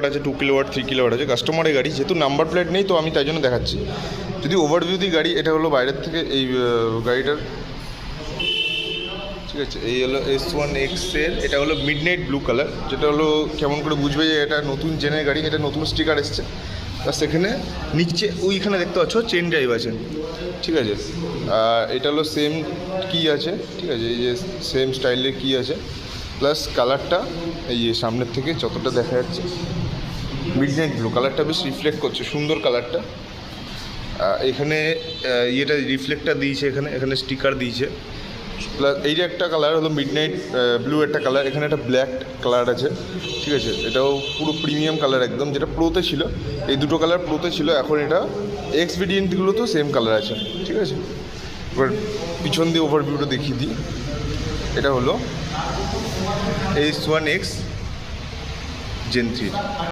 আছে, 2 kilowatt, 3 kilowatt আছে। কাস্টমারের গাড়ি, যেহেতু নাম্বার প্লেট নেই তো আমি তাই জন্য দেখাচ্ছি। যদি ওভারভিউ দিই গাড়ি, এটা হলো বাইরের থেকে এই গাড়িটার, ঠিক আছে। এই হলো S1X এর, এটা হলো মিডনাইট ব্লু কালার, যেটা হলো কেমন করে বুঝবে যে এটা নতুন জেনের গাড়ি, এটা নতুন স্টিকার এসছে। আর সেখানে নিচে ওইখানে দেখতে পাচ্ছ চেন ড্রাইভ আছে, ঠিক আছে। আর এটা হলো সেম কি আছে, ঠিক আছে, এই যে সেম স্টাইলের কি আছে, প্লাস কালারটা এই যে সামনের থেকে যতটা দেখা যাচ্ছে মিডনাইট ব্লু কালারটা বেশ রিফ্লেক্ট করছে, সুন্দর কালারটা। এখানে ইয়েটা রিফ্লেক্টার দিয়েছে, এখানে স্টিকার দিয়েছে, প্লাস এই যে একটা কালার হলো মিডনাইট ব্লু একটা কালার, এখানে একটা ব্ল্যাক কালার আছে, ঠিক আছে। এটাও পুরো প্রিমিয়াম কালার একদম, যেটা প্রোতে ছিল। এই দুটো কালার প্রোতে ছিল, এখন এটা এক্স ভেরিয়েন্টগুলোতেও সেম কালার আছে, ঠিক আছে। এবার পিছন দিয়ে ওভারভিউটা দেখিয়ে দিই। এটা হলো S1X Gen 3।